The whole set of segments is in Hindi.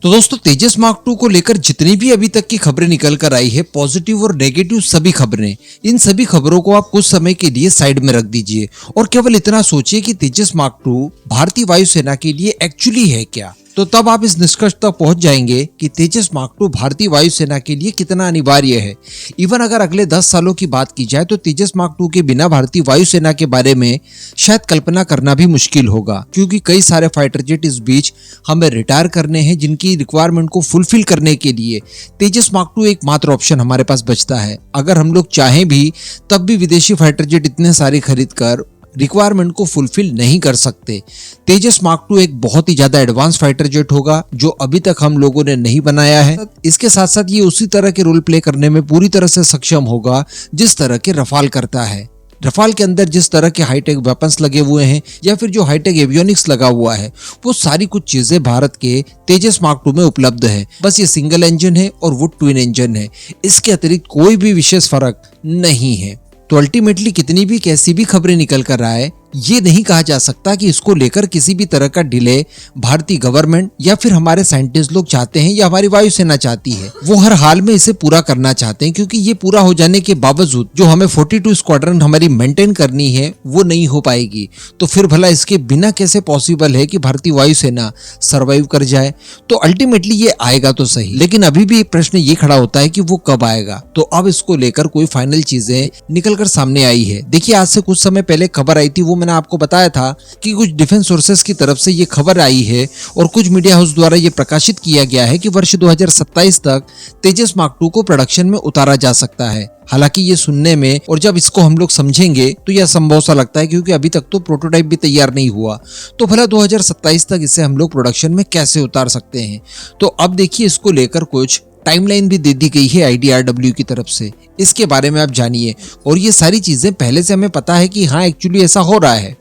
तो दोस्तों तेजस मार्क 2 को लेकर जितनी भी अभी तक की खबरें निकल कर आई है, पॉजिटिव और नेगेटिव सभी खबरें, इन सभी खबरों को आप कुछ समय के लिए साइड में रख दीजिए और केवल इतना सोचिए कि तेजस मार्क 2 भारतीय वायुसेना के लिए एक्चुअली है क्या। तो तब आप इस निष्कर्ष तक पहुंच जाएंगे कि तेजस मार्क 2 भारतीय वायुसेना के लिए कितना अनिवार्य है। इवन अगर अगले 10 सालों की बात की जाए तो तेजस मार्क 2 के बिना भारतीय वायुसेना के बारे में शायद कल्पना करना भी मुश्किल होगा, क्योंकि कई सारे फाइटर जेट इस बीच हमें रिटायर करने हैं, जिनकी रिक्वायरमेंट को फुलफिल करने के लिए तेजस मार्क 2 एकमात्र ऑप्शन हमारे पास बचता है। अगर हम लोग चाहें भी तब भी विदेशी फाइटर जेट इतने सारे खरीद कर रिक्वायरमेंट को फुलफिल नहीं कर सकते। तेजस मार्क 2 एक बहुत ही ज्यादा एडवांस फाइटर जेट होगा जो अभी तक हम लोगों ने नहीं बनाया है। इसके साथ साथ ये उसी तरह के रोल प्ले करने में पूरी तरह से सक्षम होगा जिस तरह के रफाल करता है। रफाल के अंदर जिस तरह के हाईटेक वेपन्स लगे हुए हैं या फिर जो हाईटेक एवियोनिक्स लगा हुआ है, वो सारी कुछ चीजें भारत के तेजस मार्क 2 में उपलब्ध है। बस ये सिंगल इंजन है और वो ट्विन इंजन है, इसके अतिरिक्त कोई भी विशेष फर्क नहीं है। तो अल्टीमेटली कितनी भी कैसी भी खबरें निकल कर आए, ये नहीं कहा जा सकता कि इसको लेकर किसी भी तरह का डिले भारतीय गवर्नमेंट या फिर हमारे साइंटिस्ट लोग चाहते हैं या हमारी वायुसेना चाहती है। वो हर हाल में इसे पूरा करना चाहते हैं, क्योंकि ये पूरा हो जाने के बावजूद जो हमें 42 स्क्वाड्रन हमारी मेंटेन करनी है वो नहीं हो पाएगी। तो फिर भला इसके बिना कैसे पॉसिबल है कि भारतीय वायुसेना सर्वाइव कर जाए। तो अल्टीमेटली ये आएगा तो सही, लेकिन अभी भी एक प्रश्न ये खड़ा होता है कि वो कब आएगा। तो अब इसको लेकर कोई फाइनल चीजें निकल कर सामने आई है। देखिए, आज से कुछ समय पहले खबर आई थी, वो मैंने आपको बताया था कि कुछ डिफेंस सोर्सेस की तरफ से ये खबर आई है और कुछ मीडिया हाउस द्वारा ये प्रकाशित किया गया है कि वर्ष 2027 तक तेजस मार्क 2 को प्रोडक्शन में उतारा जा सकता है। हालांकि ये सुनने में और जब इसको हम लोग समझेंगे तो यह संभव सा लगता है, क्योंकि अभी तक तो प्रोटोटाइप भी तैयार नहीं हुआ। तो भला 2027 तक इसे हम लोग प्रोडक्शन में कैसे उतार सकते हैं। तो अब देखिए, इसको लेकर कुछ टाइमलाइन भी दे दी गई है IDRW की तरफ से, इसके बारे में आप जानिए। और ये सारी चीजें पहले से हमें पता है कि हाँ एक्चुअली ऐसा हो रहा है।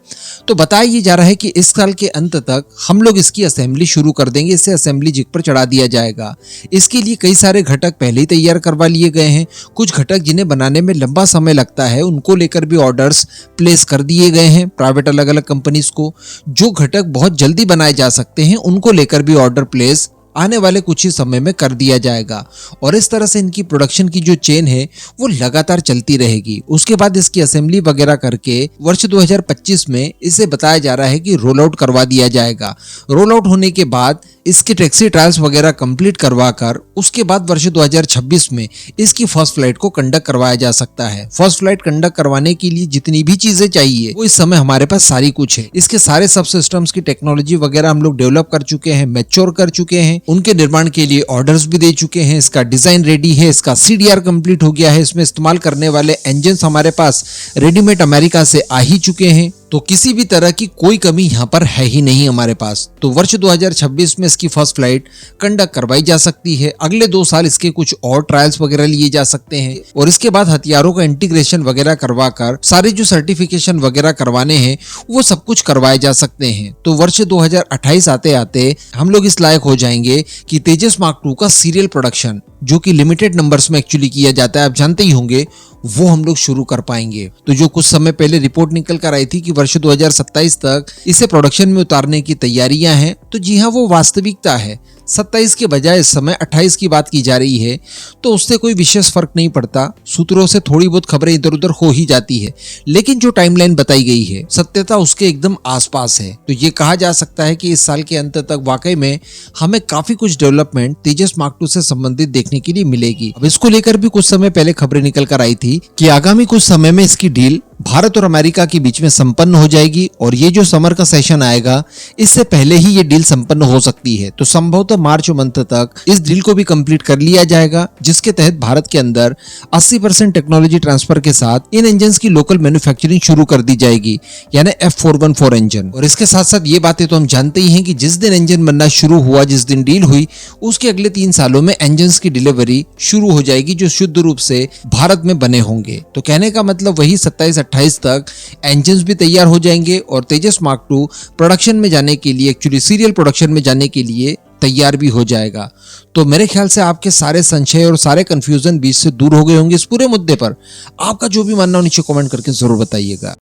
तो बताया ये जा रहा है कि इस साल के अंत तक हम लोग इसकी असेंबली शुरू कर देंगे, इसे असेंबली जिग पर चढ़ा दिया जाएगा। इसके लिए कई सारे घटक पहले ही तैयार करवा लिए गए हैं। कुछ घटक जिन्हें बनाने में लंबा समय लगता है, उनको लेकर भी ऑर्डर्स प्लेस कर दिए गए हैं प्राइवेट अलग अलग कंपनीज को। जो घटक बहुत जल्दी बनाए जा सकते हैं उनको लेकर भी ऑर्डर प्लेस आने वाले कुछ ही समय में कर दिया जाएगा। और इस तरह से इनकी प्रोडक्शन की जो चेन है वो लगातार चलती रहेगी। उसके बाद इसकी असेंबली वगैरह करके वर्ष 2025 में इसे बताया जा रहा है कि रोल आउट करवा दिया जाएगा। रोल आउट होने के बाद इसके टैक्सी ट्रायल्स वगैरह कंप्लीट करवा कर उसके बाद वर्ष 2026 में इसकी फर्स्ट फ्लाइट को कंडक्ट करवाया जा सकता है। फर्स्ट फ्लाइट कंडक्ट करवाने के लिए जितनी भी चीजें चाहिए वो इस समय हमारे पास सारी कुछ है। इसके सारे सब सिस्टम्स की टेक्नोलॉजी वगैरह हम लोग डेवलप कर चुके हैं, मैच्योर कर चुके हैं, उनके निर्माण के लिए ऑर्डर्स भी दे चुके हैं। इसका डिजाइन रेडी है, इसका CDR कंप्लीट हो गया है, इसमें इस्तेमाल करने वाले इंजन हमारे पास रेडीमेड अमेरिका से आ ही चुके हैं। तो किसी भी तरह की कोई कमी यहाँ पर है ही नहीं हमारे पास। तो वर्ष 2026 में इसकी फर्स्ट फ्लाइट कंडक्ट करवाई जा सकती है। अगले 2 साल इसके कुछ और ट्रायल्स वगैरह लिए जा सकते हैं और इसके बाद हथियारों का इंटीग्रेशन वगैरह करवा कर सारे जो सर्टिफिकेशन वगैरह करवाने हैं वो सब कुछ करवाए जा सकते हैं। तो वर्ष 2028 आते आते हम लोग इस लायक हो जाएंगे कि तेजस मार्क 2 का सीरियल प्रोडक्शन, जो कि लिमिटेड नंबर्स में एक्चुअली किया जाता है, आप जानते ही होंगे, वो हम लोग शुरू कर पाएंगे। तो जो कुछ समय पहले रिपोर्ट निकल कर आई थी कि वर्ष 2027 तक इसे प्रोडक्शन में उतारने की तैयारियां हैं, तो जी हाँ, वो वास्तविकता है। 27 के बजाय इस समय 28 की बात की जा रही है, तो उससे कोई विशेष फर्क नहीं पड़ता। सूत्रों से थोड़ी बहुत खबरें इधर उधर हो ही जाती है, लेकिन जो टाइमलाइन बताई गई है सत्यता उसके एकदम आसपास है। तो ये कहा जा सकता है कि इस साल के अंत तक वाकई में हमें काफी कुछ डेवलपमेंट तेजस मार्क 2 से संबंधित देखने के लिए मिलेगी। अब इसको लेकर भी कुछ समय पहले खबरें निकल कर आई थी कि आगामी कुछ समय में इसकी डील भारत और अमेरिका के बीच में संपन्न हो जाएगी और ये जो समर का सेशन आएगा इससे पहले ही ये डील संपन्न हो सकती है। तो संभवतः मार्च मंथ तक इस डील को भी कंप्लीट कर लिया जाएगा, जिसके तहत भारत के अंदर 80% टेक्नोलॉजी ट्रांसफर के साथ इन इंजन की लोकल मैन्युफैक्चरिंग शुरू कर दी जाएगी, यानी F414 इंजन। और इसके साथ साथ ये बातें तो हम जानते ही हैं कि जिस दिन इंजन बनना शुरू हुआ, जिस दिन डील हुई, उसके अगले 3 सालों में इंजन की डिलीवरी शुरू हो जाएगी जो शुद्ध रूप से भारत में बने होंगे। तो कहने का मतलब वही 27-28 तक इंजन्स भी तैयार हो जाएंगे और तेजस मार्क 2 प्रोडक्शन में जाने के लिए, एक्चुअली सीरियल प्रोडक्शन में जाने के लिए तैयार भी हो जाएगा। तो मेरे ख्याल से आपके सारे संशय और सारे कंफ्यूजन बीच से दूर हो गए होंगे इस पूरे मुद्दे पर। आपका जो भी मानना हो नीचे कमेंट करके जरूर बताइएगा।